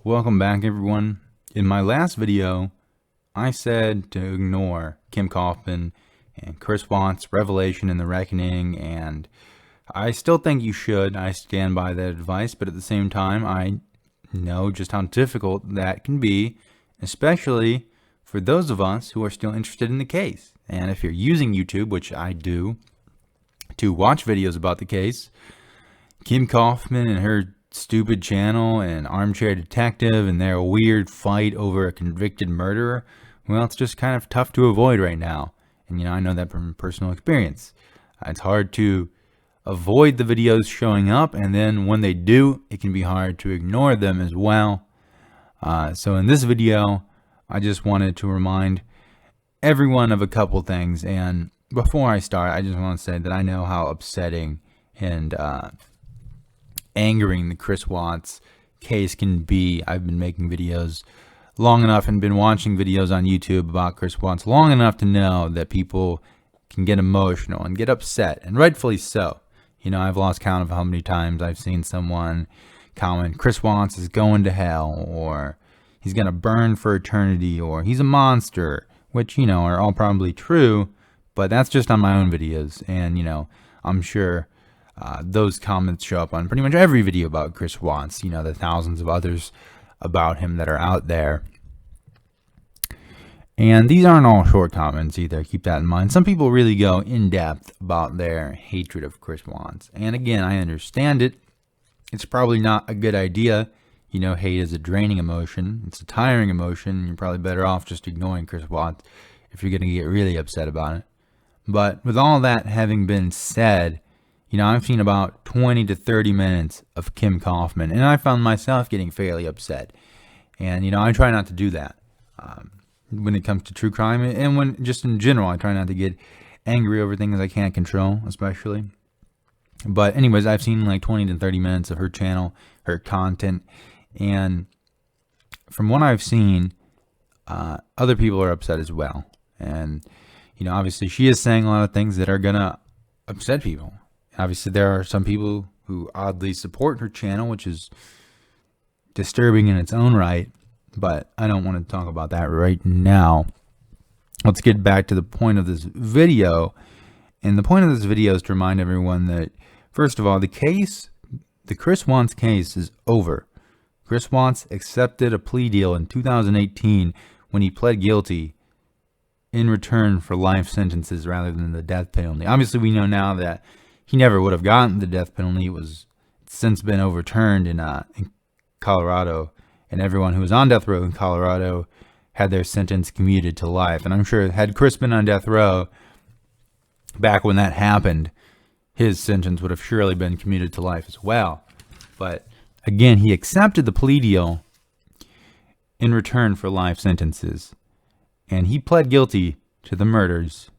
Welcome back, everyone. In my last video, I said to ignore Kim Kaufman and Chris Watts' revelation in The Reckoning, and I still think you should. I stand by that advice, but at the same time, I know just how difficult that can be, especially for those of us who are still interested in the case. And if you're using YouTube, which I do, to watch videos about the case, Kim Kaufman and her stupid channel and Armchair Detective and their weird fight over a convicted murderer, well, it's just kind of tough to avoid right now. And I know that from personal experience. It's hard to avoid the videos showing up, and then when they do, it can be hard to ignore them as well. So in this video, I just wanted to remind everyone of a couple things. And before I start, I just want to say that I know how upsetting and angering the Chris Watts case can be. I've been making videos long enough and been watching videos on YouTube about Chris Watts long enough to know that people can get emotional and get upset, and rightfully so. I've lost count of how many times I've seen someone comment, Chris Watts is going to hell, or he's going to burn for eternity, or he's a monster, which, are all probably true, but that's just on my own videos. And, I'm sure those comments show up on pretty much every video about Chris Watts, the thousands of others about him that are out there. And these aren't all short comments either, keep that in mind. Some people really go in depth about their hatred of Chris Watts. And again, I understand it. It's probably not a good idea. Hate is a draining emotion. It's a tiring emotion. You're probably better off just ignoring Chris Watts if you're going to get really upset about it. But with all that having been said, I've seen about 20 to 30 minutes of Kim Kaufman, and I found myself getting fairly upset. And, I try not to do that when it comes to true crime, and when just in general, I try not to get angry over things I can't control, especially. But anyways, I've seen like 20 to 30 minutes of her channel, her content, and from what I've seen, other people are upset as well. And, obviously she is saying a lot of things that are going to upset people. Obviously, there are some people who oddly support her channel, which is disturbing in its own right, but I don't want to talk about that right now. Let's get back to the point of this video. And the point of this video is to remind everyone that, first of all, the Chris Watts case is over. Chris Watts accepted a plea deal in 2018 when he pled guilty in return for life sentences rather than the death penalty. Obviously, we know now that he never would have gotten the death penalty. It's since been overturned in Colorado, and everyone who was on death row in Colorado had their sentence commuted to life. And I'm sure had Chris been on death row back when that happened, his sentence would have surely been commuted to life as well. But again, he accepted the plea deal in return for life sentences, and he pled guilty to the murders.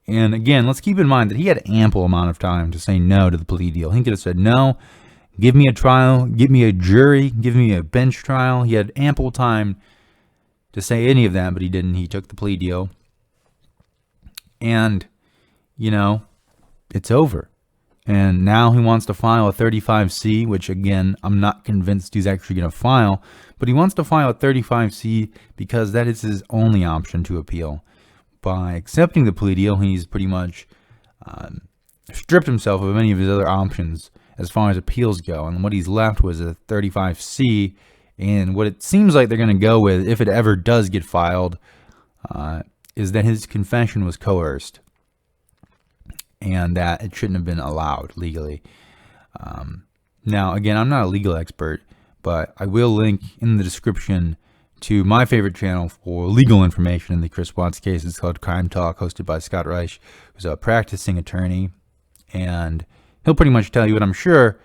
And again, let's keep in mind that he had ample amount of time to say no to the plea deal. He could have said, no, give me a trial, give me a jury, give me a bench trial. He had ample time to say any of that, but he didn't. He took the plea deal. And, it's over. And now he wants to file a 35C, which again, I'm not convinced he's actually going to file, but he wants to file a 35C because that is his only option to appeal. By accepting the plea deal, he's pretty much stripped himself of any of his other options as far as appeals go. And what he's left was a 35C. And what it seems like they're going to go with, if it ever does get filed, is that his confession was coerced and that it shouldn't have been allowed legally. Now, again, I'm not a legal expert, but I will link in the description to my favorite channel for legal information in the Chris Watts case. It's called Crime Talk, hosted by Scott Reisch, who's a practicing attorney. And he'll pretty much tell you what I'm sure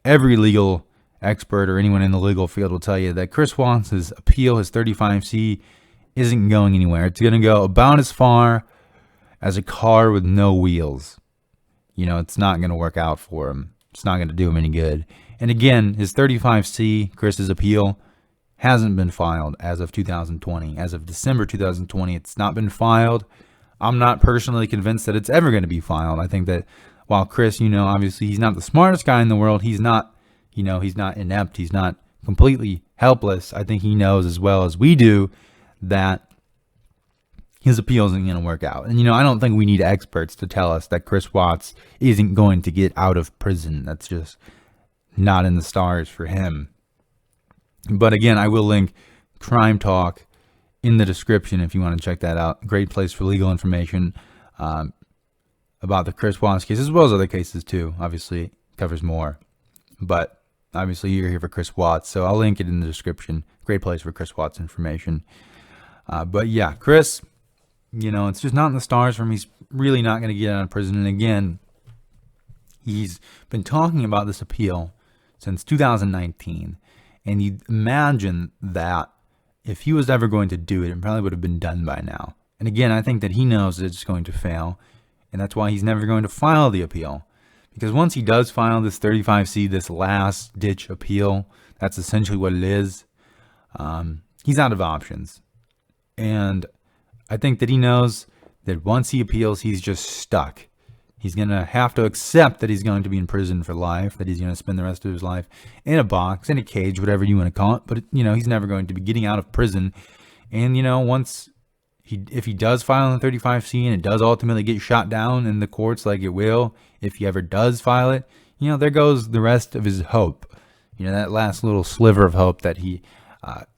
every legal expert or anyone in the legal field will tell you, that Chris Watts' appeal, his 35C, isn't going anywhere. It's going to go about as far as a car with no wheels. It's not going to work out for him. It's not going to do him any good. And again, his 35C, Chris's appeal, hasn't been filed as of 2020. As of December 2020, it's not been filed. I'm not personally convinced that it's ever going to be filed. I think that while Chris, obviously he's not the smartest guy in the world, he's not, he's not inept. He's not completely helpless. I think he knows as well as we do that his appeal isn't going to work out. And, I don't think we need experts to tell us that Chris Watts isn't going to get out of prison. That's just not in the stars for him. But again, I will link Crime Talk in the description if you want to check that out. Great place for legal information about the Chris Watts case, as well as other cases too. Obviously, it covers more. But obviously, you're here for Chris Watts, so I'll link it in the description. Great place for Chris Watts information. But yeah, Chris, it's just not in the stars for him. He's really not going to get out of prison. And again, he's been talking about this appeal since 2019. And you imagine that if he was ever going to do it, it probably would have been done by now. And again, I think that he knows that it's going to fail. And that's why he's never going to file the appeal. Because once he does file this 35C, this last ditch appeal, that's essentially what it is, he's out of options. And I think that he knows that once he appeals, he's just stuck. He's going to have to accept that he's going to be in prison for life, that he's going to spend the rest of his life in a box, in a cage, whatever you want to call it. But, he's never going to be getting out of prison. And, if he does file in the 35C and it does ultimately get shot down in the courts like it will, if he ever does file it, there goes the rest of his hope. That last little sliver of hope that he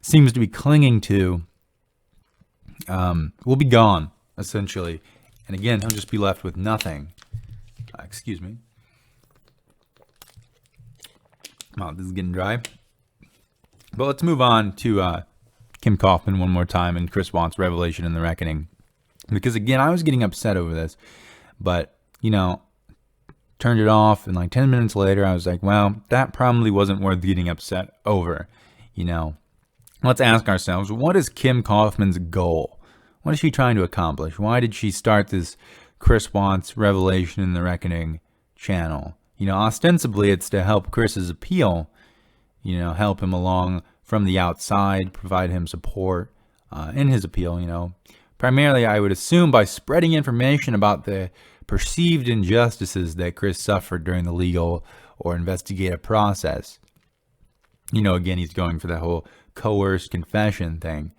seems to be clinging to will be gone, essentially. And again, he'll just be left with nothing. Excuse me. Wow, this is getting dry. But let's move on to Kim Kaufman one more time and Chris Watts' revelation in the reckoning. Because again, I was getting upset over this. But, turned it off, and like 10 minutes later, I was like, well, that probably wasn't worth getting upset over. Let's ask ourselves, what is Kim Kaufman's goal? What is she trying to accomplish? Why did she start this Chris Watts Revelation in the Reckoning channel? Ostensibly it's to help Chris's appeal, help him along from the outside, provide him support in his appeal, Primarily, I would assume by spreading information about the perceived injustices that Chris suffered during the legal or investigative process. Again, he's going for that whole coerced confession thing.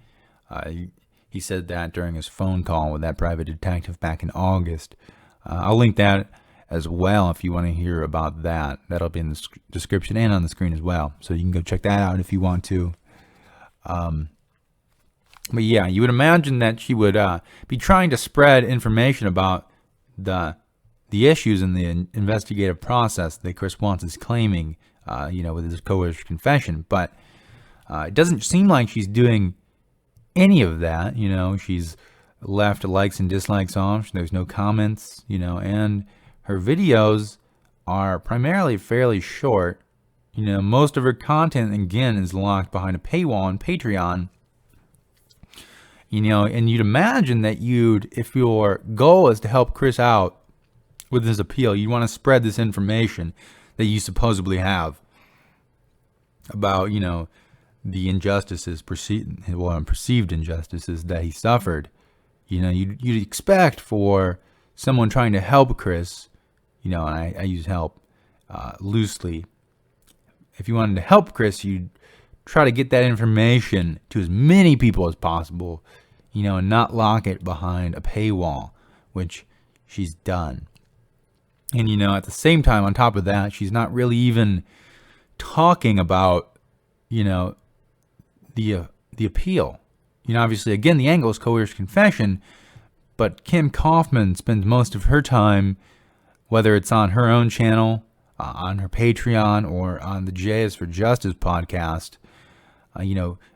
He said that during his phone call with that private detective back in August. I'll link that as well if you want to hear about that. That'll be in the description and on the screen as well. So you can go check that out if you want to. But yeah, you would imagine that she would be trying to spread information about the issues in the investigative process that Chris Watts is claiming, with his coerced confession. But it doesn't seem like she's doing any of that. She's left likes and dislikes off. There's no comments, and her videos are primarily fairly short. Most of her content, again, is locked behind a paywall on Patreon. And you'd imagine that if your goal is to help Chris out with his appeal, you'd want to spread this information that you supposedly have about, the injustices, perceived injustices that he suffered. You'd expect for someone trying to help Chris, and I use help loosely. If you wanted to help Chris, you'd try to get that information to as many people as possible, and not lock it behind a paywall, which she's done. And, at the same time, on top of that, she's not really even talking about, the appeal. Obviously, again, the angle is coerced confession, but Kim Kaufman spends most of her time, whether it's on her own channel, on her Patreon, or on the J is for Justice podcast,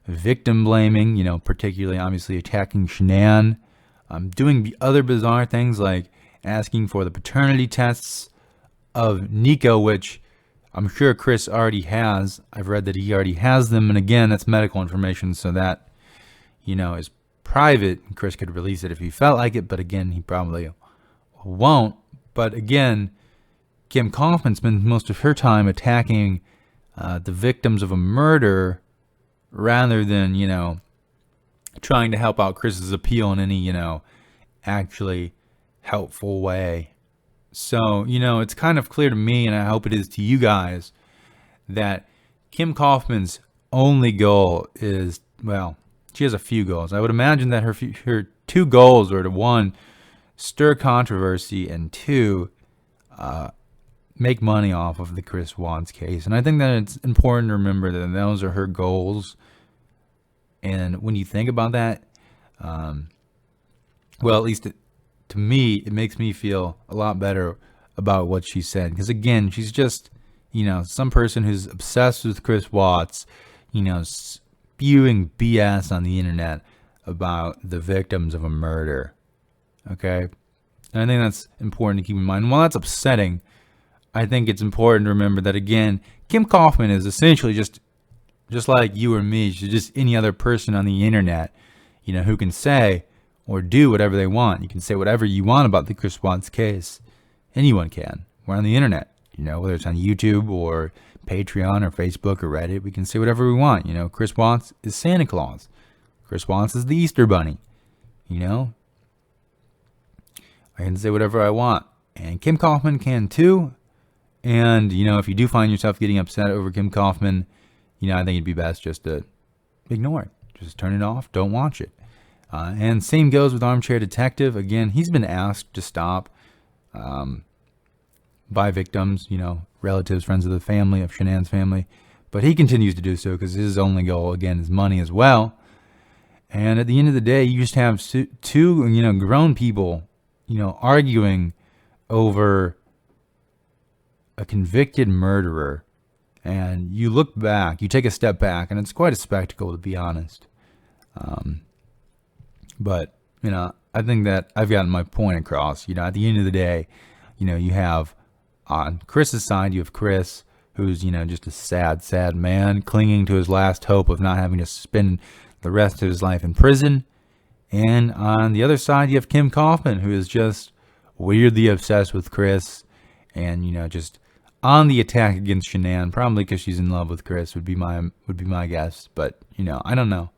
victim blaming, particularly obviously attacking Shanann, doing other bizarre things like asking for the paternity tests of Nico, which I'm sure Chris already has. I've read that he already has them. And again, that's medical information, so that, is private. Chris could release it if he felt like it, but again, he probably won't. But again, Kim Kaufman spends most of her time attacking the victims of a murder rather than, trying to help out Chris's appeal in any, actually helpful way. So, it's kind of clear to me, and I hope it is to you guys, that Kim Kaufman's only goal is, well, she has a few goals. I would imagine that her two goals are to, one, stir controversy, and two, make money off of the Chris Watts case. And I think that it's important to remember that those are her goals. And when you think about that, well, at least to me, it makes me feel a lot better about what she said. Because again, she's just, some person who's obsessed with Chris Watts, spewing BS on the internet about the victims of a murder. Okay? And I think that's important to keep in mind. And while that's upsetting, I think it's important to remember that, again, Kim Kaufman is essentially just like you or me. She's just any other person on the internet, who can say or do whatever they want. You can say whatever you want about the Chris Watts case. Anyone can. We're on the internet, whether it's on YouTube or Patreon or Facebook or Reddit. We can say whatever we want. Chris Watts is Santa Claus. Chris Watts is the Easter Bunny. I can say whatever I want. And Kim Kaufman can too. And, if you do find yourself getting upset over Kim Kaufman, I think it'd be best just to ignore it. Just turn it off. Don't watch it. And same goes with Armchair Detective. Again, he's been asked to stop by victims, relatives, friends of the family, of Shanann's family. But he continues to do so because his only goal, again, is money as well. And at the end of the day, you just have two, grown people, arguing over a convicted murderer. And you look back, you take a step back, and it's quite a spectacle, to be honest. But, I think that I've gotten my point across. At the end of the day, you have on Chris's side, you have Chris, who's, just a sad, sad man clinging to his last hope of not having to spend the rest of his life in prison. And on the other side, you have Kim Kaufman, who is just weirdly obsessed with Chris and, just on the attack against Shanann, probably because she's in love with Chris, would be my guess. But, I don't know.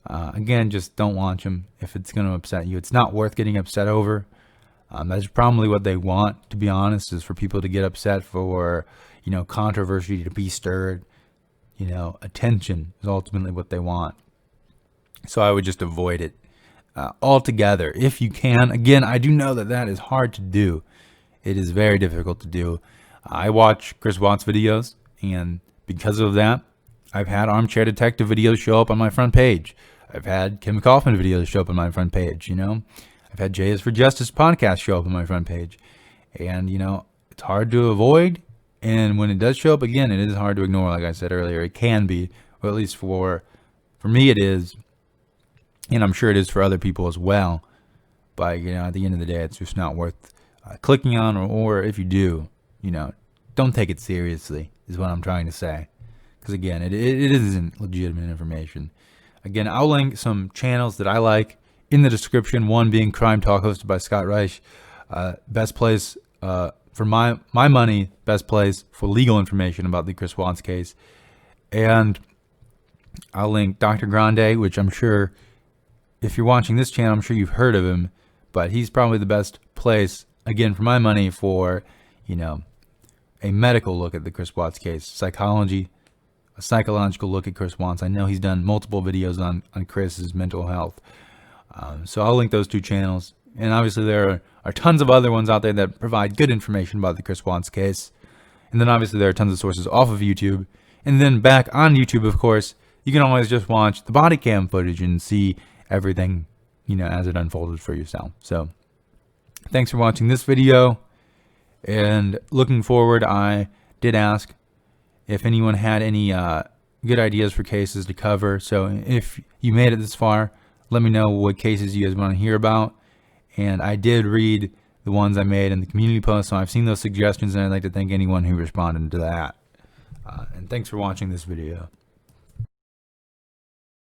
Again, just don't watch them if it's going to upset you. It's not worth getting upset over. That's probably what they want, to be honest, is for people to get upset for, controversy to be stirred. Attention is ultimately what they want. So I would just avoid it altogether if you can. Again, I do know that is hard to do. It is very difficult to do. I watch Chris Watts videos, and because of that, I've had Armchair Detective videos show up on my front page. I've had Kim Kaufman videos show up on my front page, I've had Jay is for Justice podcast show up on my front page. And, it's hard to avoid. And when it does show up, again, it is hard to ignore, like I said earlier. It can be, or at least for me it is. And I'm sure it is for other people as well. But, at the end of the day, it's just not worth clicking on, or if you do, don't take it seriously, is what I'm trying to say. Because, again, it isn't legitimate information. Again, I'll link some channels that I like in the description. One being Crime Talk, hosted by Scott Reisch. Best place for my money, best place for legal information about the Chris Watts case. And I'll link Dr. Grande, which I'm sure, if you're watching this channel, I'm sure you've heard of him. But he's probably the best place, again, for my money, for, a medical look at the Chris Watts case. Psychology, a psychological look at Chris Watts. I know he's done multiple videos on Chris's mental health. So I'll link those two channels. And obviously there are tons of other ones out there that provide good information about the Chris Watts case. And then obviously there are tons of sources off of YouTube. And then back on YouTube, of course, you can always just watch the body cam footage and see everything, as it unfolded for yourself. So thanks for watching this video. And looking forward, I did ask if anyone had any good ideas for cases to cover. So if you made it this far, let me know what cases you guys want to hear about. And I did read the ones I made in the community post, so I've seen those suggestions, and I'd like to thank anyone who responded to that. And thanks for watching this video.